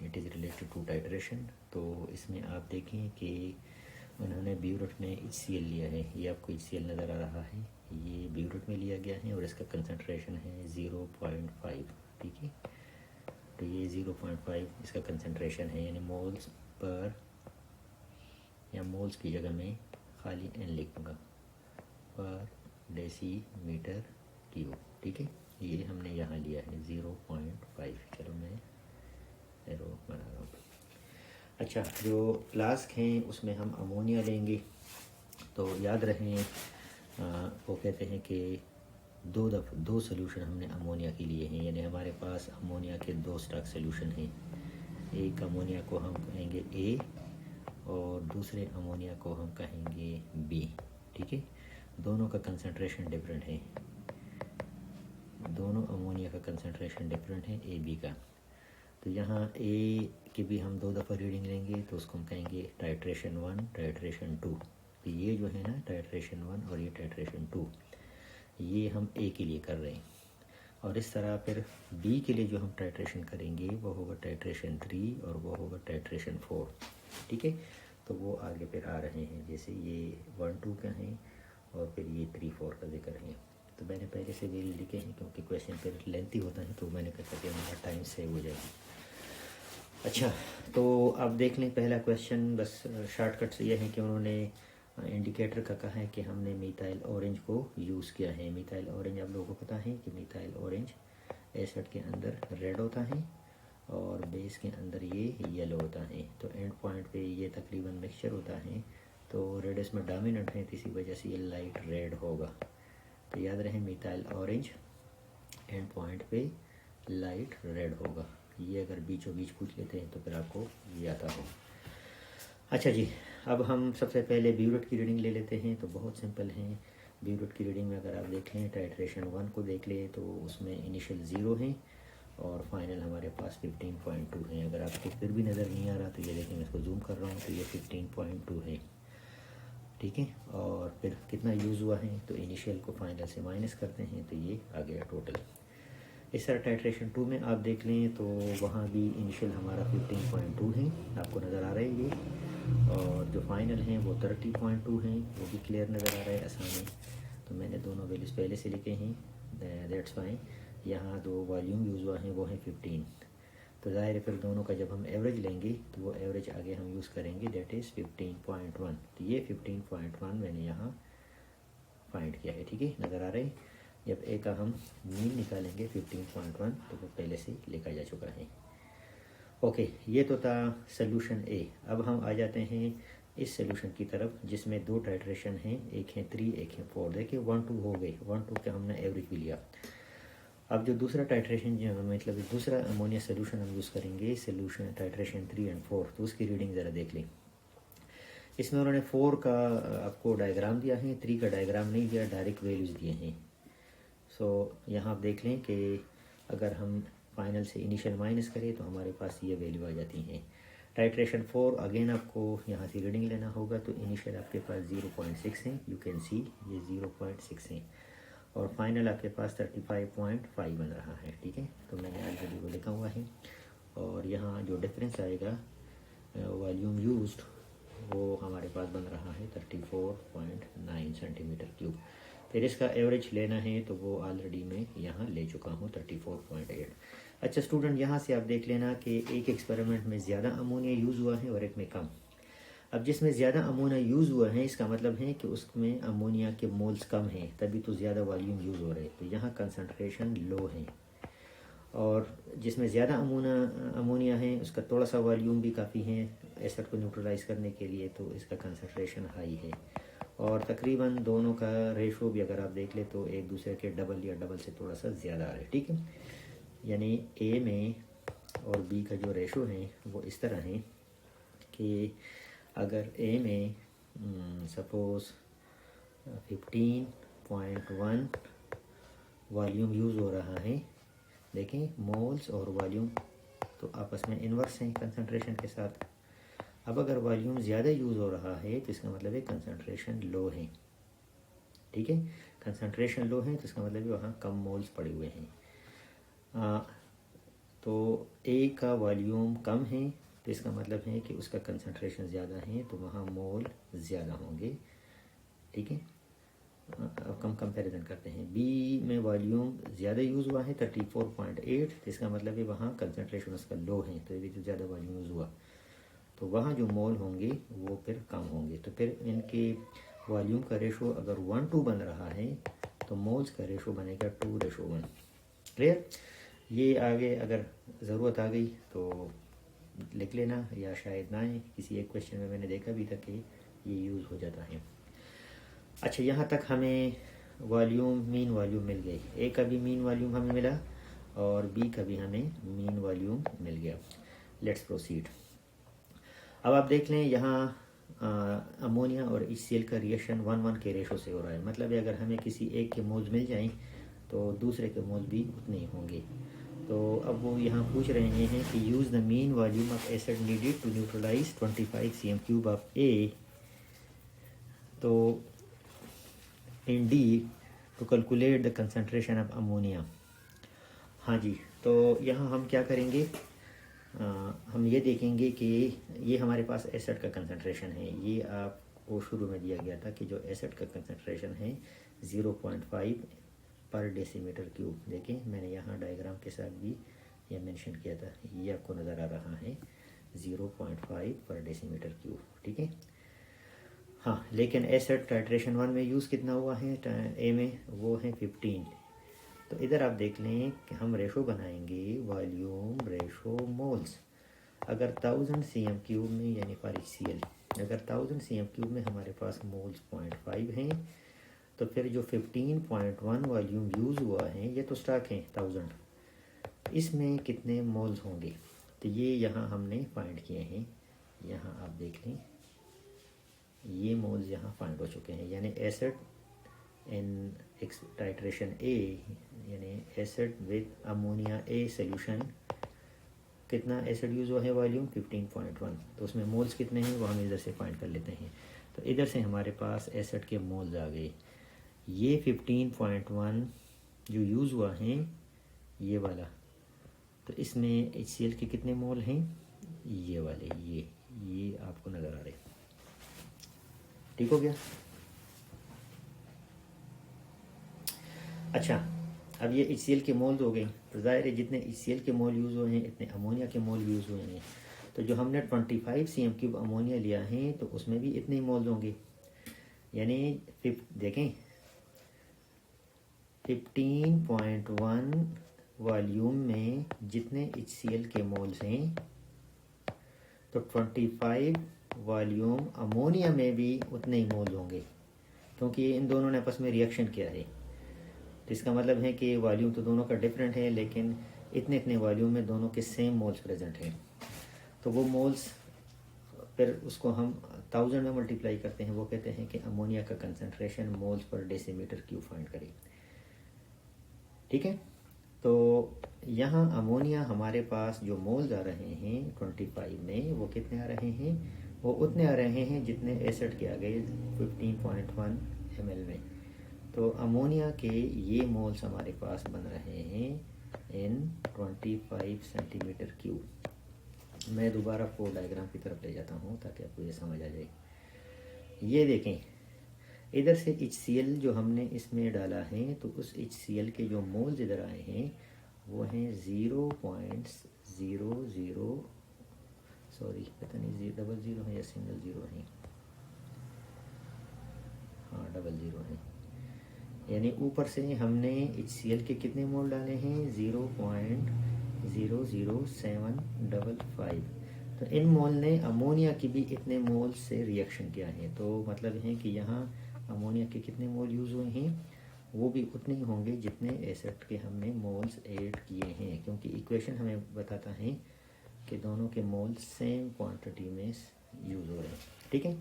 It is related to titration. तो इसमें आप देखें कि उन्होंने ब्यूरेट में HCl लिया है, ये आपको HCl नज़र आ रहा है, ये ब्यूरेट में लिया गया है और इसका कंसंट्रेशन है 0.5, ठीक है। तो ये 0.5 इसका कंसंट्रेशन है, यानी मोल्स पर, या मोल्स की जगह में खाली n लिखूँगा, पर डेसीमीटर क्यूब, ठीक है। ये हमने यहाँ लिया है 0.5। चलो मैं एरो बना रहा हूँ। अच्छा, जो फ्लास्क हैं उसमें हम अमोनिया लेंगे। तो याद रखें वो कहते हैं कि दो सोल्यूशन हमने अमोनिया के लिए हैं, यानी हमारे पास अमोनिया के 2 स्टॉक सोल्यूशन हैं। एक अमोनिया को हम कहेंगे A और दूसरे अमोनिया को हम कहेंगे B, ठीक है। दोनों का कंसंट्रेशन डिफरेंट है, दोनों अमोनिया का कंसंट्रेशन डिफरेंट है AB का। तो यहाँ A की भी हम 2 दफ़ा रीडिंग लेंगे, तो उसको हम कहेंगे टाइट्रेशन 1, टाइट्रेशन 2। तो ये जो है ना टाइट्रेशन 1 और ये टाइट्रेशन 2, ये हम A के लिए कर रहे हैं। और इस तरह फिर B के लिए जो हम टाइट्रेशन करेंगे वो होगा टाइट्रेशन 3 और वो होगा टाइट्रेशन 4, ठीक है। तो वो आगे फिर आ रहे हैं, जैसे ये 1, 2 का हैं और फिर ये 3, 4 का जिक्र है। तो मैंने पहले से भी लिखे हैं क्योंकि क्वेश्चन फिर लेंथी होता है, तो मैंने कहा कि हमारा टाइम सेव हो जाएगा। अच्छा, तो आप देख लें पहला क्वेश्चन, बस शॉर्टकट से यह है कि उन्होंने इंडिकेटर का कहा है कि हमने मिथाइल ऑरेंज को यूज़ किया है। मिथाइल ऑरेंज आप लोगों को पता है कि मिथाइल ऑरेंज एसिड के अंदर रेड होता है और बेस के अंदर ये येलो होता है। तो एंड पॉइंट पे ये तकरीबन मिक्सचर होता है, तो रेड इसमें डोमिनेंट है, तो इसी वजह से ये लाइट रेड होगा। तो याद रहे मिथाइल ऑरेंज एंड पॉइंट पे लाइट रेड होगा। ये अगर बीचों बीच पूछ लेते हैं तो फिर आपको ये आता हो। अच्छा जी, अब हम सबसे पहले ब्यूरेट की रीडिंग ले लेते हैं। तो बहुत सिंपल है, ब्यूरेट की रीडिंग में अगर आप देखें टाइट्रेशन 1 को देख ले तो उसमें इनिशियल 0 है और फाइनल हमारे पास 15.2 है। अगर आपको फिर भी नज़र नहीं आ रहा तो ये देखें, मैं इसको जूम कर रहा हूँ, तो ये 15.2 है, ठीक है। और फिर कितना यूज़ हुआ है, तो इनिशियल को फाइनल से माइनस करते हैं तो ये आ गया टोटल। इस तरह टाइट्रेशन 2 में आप देख लें तो वहाँ भी इनिशियल हमारा 15.2 है, आपको नज़र आ रहा है ये, और जो फाइनल हैं वो 30.2 हैं, वो भी क्लियर नज़र आ रहा है आसानी। तो मैंने दोनों वैल्यूज़ पहले से लिखे हैं, दैट्स फाइन। यहाँ 2 वॉल्यूम यूज़ हुआ है वो है 15। तो ज़ाहिर है फिर दोनों का जब हम एवरेज लेंगे तो वो एवरेज आगे हम यूज़ करेंगे, दैट इज़ 15.1। तो ये 15.1 मैंने यहाँ फाइंड किया है, ठीक है, नज़र आ रहा है। जब ए का हम मीन निकालेंगे 15.1 तो वो पहले से लिखा जा चुका है। ओके, ये तो था सोल्यूशन ए। अब हम आ जाते हैं इस सोल्यूशन की तरफ जिसमें 2 टाइट्रेशन हैं, एक है 3 एक है 4। देखिए 1, 2 हो गए, 1, 2 का हमने एवरेज भी लिया। अब जो दूसरा टाइट्रेशन जो मतलब दूसरा अमोनिया सोल्यूशन हम यूज़ करेंगे, सोल्यूशन टाइट्रेशन 3 एंड 4, तो उसकी रीडिंग ज़रा देख लें। इसमें उन्होंने 4 का आपको डायग्राम दिया है, 3 का डायग्राम नहीं दिया, डायरेक्ट वैल्यूज़ दिए हैं। सो यहाँ आप देख लें कि अगर हम फाइनल से इनिशियल माइनस करें तो हमारे पास ये वैल्यू आ जाती हैं। टाइट्रेशन 4 अगेन आपको यहाँ से रीडिंग लेना होगा, तो इनिशियल आपके पास 0.6 है, यू कैन सी ये 0.6 है, और फाइनल आपके पास 35.5 बन रहा है, ठीक है। तो मैंने ऑलरेडी वो लिखा हुआ है। और यहाँ जो डिफरेंस आएगा वॉल्यूम यूज्ड, वो हमारे पास बन रहा है 34.9 सेंटीमीटर क्यूब। फिर इसका एवरेज लेना है तो वो ऑलरेडी मैं यहाँ ले चुका हूँ 34.8। अच्छा स्टूडेंट, यहाँ से आप देख लेना कि एक एक्सपेरिमेंट में ज़्यादा अमोनिया यूज़ हुआ है और एक में कम। अब जिसमें ज़्यादा अमोनिया यूज़ हुआ है इसका मतलब है कि उसमें अमोनिया के मोल्स कम हैं, तभी तो ज़्यादा वॉल्यूम यूज़ हो रहे हैं। तो यहाँ कंसनट्रेशन लो है, और जिसमें ज़्यादा अमोनिया है उसका थोड़ा सा वॉल्यूम भी काफ़ी है एसिड को न्यूट्रलाइज करने के लिए, तो इसका कंसंट्रेशन हाई है। और तकरीबन दोनों का रेशो भी अगर आप देख ले तो एक दूसरे के डबल या डबल से थोड़ा सा ज़्यादा आ रहा है, ठीक है। यानी ए में और बी का जो रेशो है वो इस तरह है कि अगर ए में सपोज़ 15.1 वॉल्यूम यूज़ हो रहा है, देखें मोल्स और वॉल्यूम तो आपस में इन्वर्स हैं कंसंट्रेशन के साथ। अब अगर वॉल्यूम ज़्यादा यूज़ हो रहा है तो इसका मतलब है कंसंट्रेशन लो है, ठीक है। कंसंट्रेशन लो है तो इसका मतलब है वहाँ कम मोल्स पड़े हुए हैं। तो तो ए का वॉल्यूम कम है तो इसका मतलब है कि उसका कंसंट्रेशन ज़्यादा है, तो वहाँ मोल ज़्यादा होंगे। ठीक है, अब हम कंपैरिजन करते हैं। बी में वॉल्यूम ज़्यादा यूज़ हुआ है 34.8, तो इसका मतलब है वहाँ कंसंट्रेशन उसका लो है, तो ये भी तो ज़्यादा वॉल्यूम यूज़ हुआ, तो वहाँ जो मोल होंगे वो फिर कम होंगे। तो फिर इनके वॉल्यूम का रेशो अगर 1:2 बन रहा है तो मोल्स का रेशो बनेगा 2:1। क्लियर? ये आगे अगर ज़रूरत आ गई तो लिख लेना, या शायद ना आए। किसी एक क्वेश्चन में मैंने देखा भी था कि ये यूज़ हो जाता है। अच्छा, यहाँ तक हमें वॉल्यूम, मीन वॉल्यूम मिल गई। ए का भी मीन वॉल्यूम हमें मिला और बी का भी हमें मीन वॉल्यूम मिल गया। Let's proceed. अब आप देख लें यहाँ अमोनिया और HCl का रिएक्शन 1:1 के रेशो से हो रहा है। मतलब अगर हमें किसी एक के मोल्स मिल जाएं तो दूसरे के मोल्स भी उतने ही होंगे। तो अब वो यहाँ पूछ रहे हैं कि use the mean volume of acid needed to neutralise 25 cm³ of a, तो इन डी टू calculate the concentration of ammonia. हाँ जी, तो यहाँ हम क्या करेंगे, हम ये देखेंगे कि ये हमारे पास एसिड का कंसंट्रेशन है। ये आपको शुरू में दिया गया था कि जो एसिड का कंसंट्रेशन है 0.5 पर डेसीमीटर क्यूब। देखें, मैंने यहाँ डायग्राम के साथ भी ये मेंशन किया था, ये आपको नज़र आ रहा है 0.5 पर डेसीमीटर क्यूब। ठीक है, हाँ, लेकिन एसिड टाइट्रेशन 1 में यूज़ कितना हुआ है ए में, वो है 15। तो इधर आप देख लें कि हम रेशो बनाएंगे वॉल्यूम रेशो मोल्स। अगर 1000 cm³ में, यानी फॉर HCl अगर 1000 cm³ में हमारे पास मोल्स 0.5 हैं, तो फिर जो 15.1 वॉल्यूम यूज़ हुआ है, ये तो स्टॉक है 1000, इसमें कितने मोल्स होंगे, तो ये यहाँ हमने फाइंड किए हैं। यहाँ आप देख लें, ये मोल्स यहाँ फाइंड हो चुके हैं। यानी एसिड इन टाइट्रेशन ए, यानी acid with ammonia a solution, कितना एसिड यूज़ हुआ है वॉल्यूम 15.1, तो उसमें मोल्स कितने हैं वो हम इधर से फाइंड कर लेते हैं। तो इधर से हमारे पास एसिड के मोल्स आ गए। ये 15.1 जो यूज़ हुआ है ये वाला, तो इसमें HCl के कितने मोल हैं, ये वाले, ये आपको नज़र आ रहे। ठीक हो गया? अच्छा, अब ये HCl के मोल हो गए, तो ज़ाहिर है जितने HCl के मोल यूज़ हुए हैं इतने अमोनिया के मोल यूज़ हुए हैं। तो जो हमने 25 cm³ अमोनिया लिया है तो उसमें भी इतने ही मोल होंगे। यानी देखें 15.1 वॉल्यूम में जितने HCl के मोल्स हैं, तो 25 वॉल्यूम अमोनिया में भी उतने ही मोल होंगे, क्योंकि इन दोनों ने आपस में रिएक्शन किया है। तो इसका मतलब है कि वॉल्यूम तो दोनों का डिफरेंट है, लेकिन इतने इतने वॉल्यूम में दोनों के सेम मोल्स प्रेजेंट हैं। तो वो मोल्स फिर उसको हम 1000 में मल्टीप्लाई करते हैं। वो कहते हैं कि अमोनिया का concentration moles per decimetre cube find करें। ठीक है, तो यहाँ अमोनिया हमारे पास जो मोल्स आ रहे हैं 25 में, वो कितने आ रहे हैं, वो उतने आ रहे हैं जितने एसिड के आ गए 15.1 ml में। तो अमोनिया के ये मोल्स हमारे पास बन रहे हैं इन 25 सेंटीमीटर क्यूब। मैं दोबारा फ्लो डायग्राम की तरफ ले जाता हूँ ताकि आपको ये समझ आ जाए। ये देखें, इधर से HCl जो हमने इसमें डाला है, तो उस HCl के जो मोल्स इधर आए हैं वो हैं 0.00, सॉरी पता नहीं 00 है या सिंगल 0 है, हाँ 00 है। यानी ऊपर से हमने HCl के कितने मोल डाले हैं 0.00755। तो इन मोल ने अमोनिया की भी इतने मोल से रिएक्शन किया है। तो मतलब है कि यहाँ अमोनिया के कितने मोल यूज़ हुए हैं, वो भी उतने ही होंगे जितने एसिड के हमने मोल्स ऐड किए हैं, क्योंकि इक्वेशन हमें बताता है कि दोनों के मोल सेम क्वांटिटी में यूज़ हो रहे हैं। ठीक है,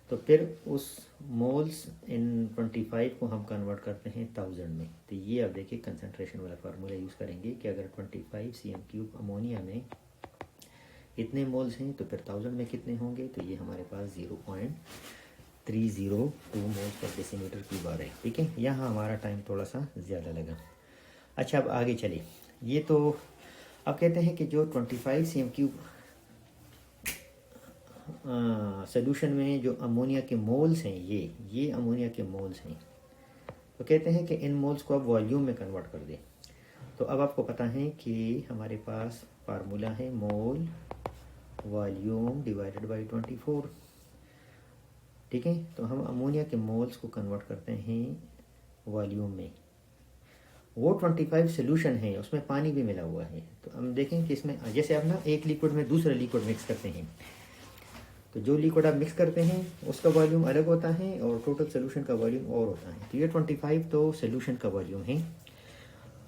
तो फिर उस मोल्स इन 25 को हम कन्वर्ट करते हैं 1000 में। तो ये आप देखिए कंसंट्रेशन वाला फार्मूला यूज़ करेंगे कि अगर 25 cm³ अमोनिया में इतने मोल्स हैं तो फिर 1000 में कितने होंगे, तो ये हमारे पास 0.302 मोल्स पर डेसीमीटर क्यूब आ रहे हैं। ठीक है, यहाँ हमारा टाइम थोड़ा सा ज़्यादा लगा। अच्छा, अब आगे चलिए। ये तो अब कहते हैं कि जो 25 cm³ सोल्यूशन में जो अमोनिया के मोल्स हैं, ये अमोनिया के मोल्स हैं, तो कहते हैं कि इन मोल्स को आप वॉल्यूम में कन्वर्ट कर दें। तो अब आपको पता है कि हमारे पास फार्मूला है मोल वॉल्यूम डिवाइडेड बाई 24। ठीक है, तो हम अमोनिया के मोल्स को कन्वर्ट करते हैं वॉल्यूम में। वो 25 सोल्यूशन है, उसमें पानी भी मिला हुआ है। तो हम देखें कि इसमें जैसे आप ना एक लिक्विड में दूसरा लिक्विड मिक्स करते हैं, तो जो लिक्विड आप मिक्स करते हैं उसका वॉल्यूम अलग होता है और टोटल सोल्यूशन का वॉल्यूम और होता है। तो ये 25 तो सोल्यूशन का वॉल्यूम है,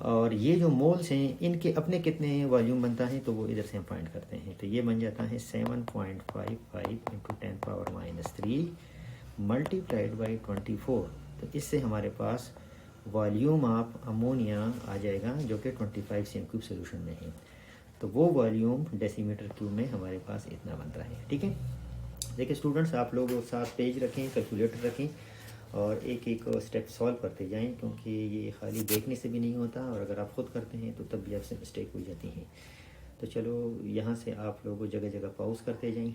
और ये जो मोल्स हैं इनके अपने कितने वॉल्यूम बनता है तो वो इधर से हम फाइंड करते हैं। तो ये बन जाता है 7.55 इंटू 10⁻³ मल्टीप्लाइड बाई 24। तो इससे हमारे पास वॉल्यूम ऑफ अमोनिया आ जाएगा जो कि 25 cm³ सोल्यूशन में है। तो वो वॉल्यूम डेसीमीटर क्यूब में हमारे पास इतना बनता है। ठीक है, देखिए स्टूडेंट्स, आप लोग साथ पेज रखें, कैलकुलेटर रखें और एक एक स्टेप सॉल्व करते जाएं, क्योंकि ये खाली देखने से भी नहीं होता और अगर आप खुद करते हैं तो तब भी आपसे मिस्टेक हो जाती हैं। तो चलो यहाँ से आप लोग जगह जगह पॉज करते जाएं,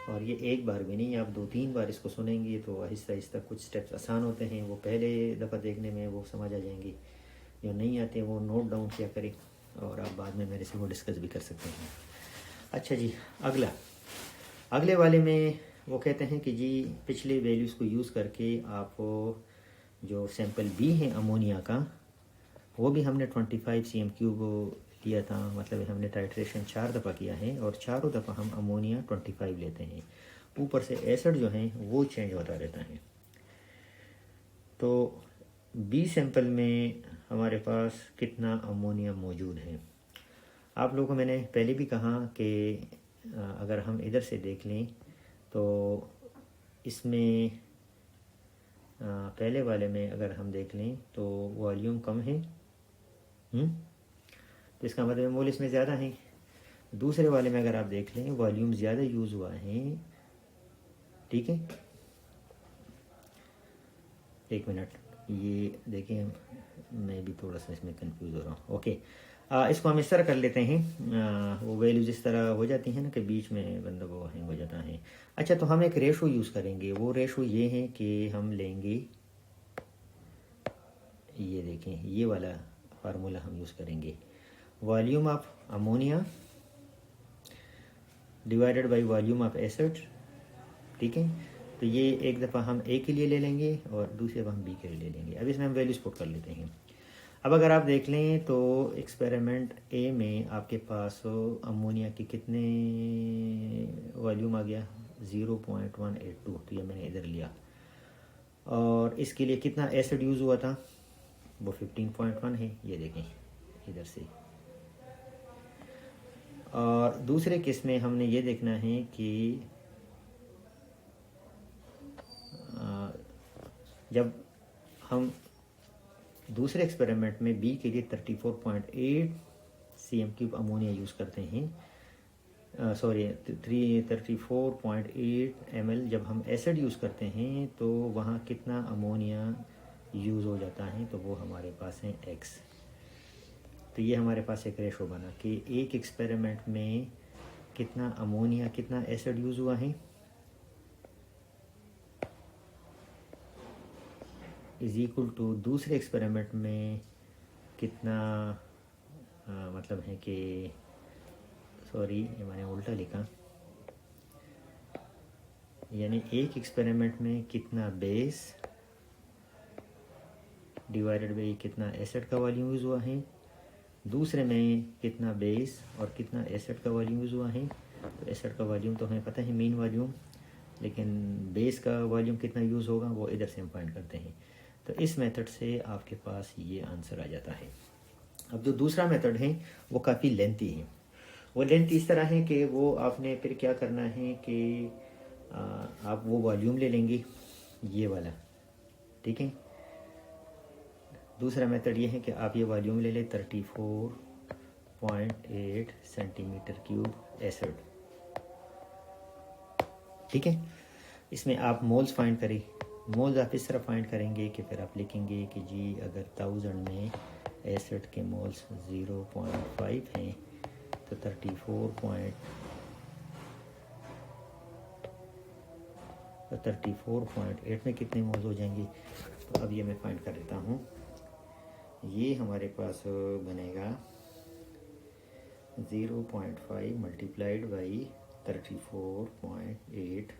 और ये एक बार भी नहीं, आप 2-3 बार इसको सुनेंगे तो आहिस्ता आहिस्ता कुछ स्टेप्स आसान होते हैं, वो पहले दफ़ा देखने में वो समझ आ जाएंगे। जो नहीं आते वो नोट डाउन किया करें और आप बाद में मेरे से वो डिस्कस भी कर सकते हैं। अच्छा जी, अगले वाले में वो कहते हैं कि जी पिछले वैल्यूज़ को यूज़ करके आप जो सैंपल बी है अमोनिया का, वो भी हमने 25 cm³ लिया था। मतलब हमने टाइट्रेशन 4 दफ़ा किया है और चारों दफ़ा हम अमोनिया 25 लेते हैं। ऊपर से एसिड जो है वो चेंज होता रहता है। तो बी सैंपल में हमारे पास कितना अमोनिया मौजूद है। आप लोगों को मैंने पहले भी कहा कि अगर हम इधर से देख लें तो इसमें पहले वाले में अगर हम देख लें तो वॉल्यूम कम है, तो इसका मतलब मोल इसमें ज़्यादा है। दूसरे वाले में अगर आप देख लें वॉल्यूम ज़्यादा यूज़ हुआ है। ठीक है, एक मिनट, ये देखिए मैं भी थोड़ा सा इसमें कंफ्यूज हो रहा हूँ। ओके, इसको हम इस तरह कर लेते हैं। वो वैल्यूज इस तरह हो जाती हैं ना कि बीच में बंदा वो हैंग हो जाता है। अच्छा, तो हम एक रेशो यूज़ करेंगे। वो रेशो ये है कि हम लेंगे, ये देखें, ये वाला फार्मूला हम यूज़ करेंगे, volume of ammonia divided by volume of acid. ठीक है, तो ये एक दफ़ा हम ए के लिए ले लेंगे और दूसरी दफ़ा हम बी के लिए ले लेंगे। अब इसमें हम वैल्यूज पुट कर लेते हैं। अब अगर आप देख लें तो एक्सपेरिमेंट ए में आपके पास अमोनिया के कितने वॉल्यूम आ गया, 0.182। तो ये मैंने इधर लिया। और इसके लिए कितना एसिड यूज़ हुआ था, वो 15.1 है, ये देखें इधर से। और दूसरे केस में हमने ये देखना है कि जब हम दूसरे एक्सपेरिमेंट में बी के लिए 34.8 cm³ अमोनिया यूज़ करते हैं, 34.8 ml जब हम एसिड यूज़ करते हैं तो वहाँ कितना अमोनिया यूज़ हो जाता है, तो वो हमारे पास है x। तो ये हमारे पास एक रेशो बना कि एक एक्सपेरिमेंट में कितना अमोनिया कितना एसिड यूज़ हुआ है इज़ इक्वल टू दूसरे एक्सपेरिमेंट में कितना मतलब है कि सॉरी ये मैंने उल्टा लिखा, यानी एक एक्सपेरिमेंट में कितना बेस डिवाइडेड बाई कितना एसिड का वॉल्यूम यूज़ हुआ है, दूसरे में कितना बेस और कितना एसिड का वॉल्यूम यूज़ हुआ है। तो एसिड का वॉल्यूम तो हमें पता है मेन वॉल्यूम, लेकिन बेस का वॉल्यूम कितना यूज़ होगा वो इधर से हम फाइंड करते हैं। तो इस मेथड से आपके पास ये आंसर आ जाता है। अब जो दूसरा मेथड है वो काफ़ी लेंथी है। वो लेंथ इस तरह है कि वो आपने फिर क्या करना है कि आप वो वॉल्यूम ले लेंगे, ये वाला। ठीक है, दूसरा मेथड ये है कि आप ये वॉल्यूम ले लें 34.8 cm³ एसिड। ठीक है, इसमें आप मोल्स फाइंड करें। मोल्स आप इस तरह फाइंड करेंगे कि फिर आप लिखेंगे कि जी अगर 1000 में एसिड के मोल्स 0.5 हैं तो 34.8 में कितने मोल्स हो जाएंगे। तो अब ये मैं फाइंड कर लेता हूँ। ये हमारे पास बनेगा 0.5 मल्टीप्लाइड बाई 34.8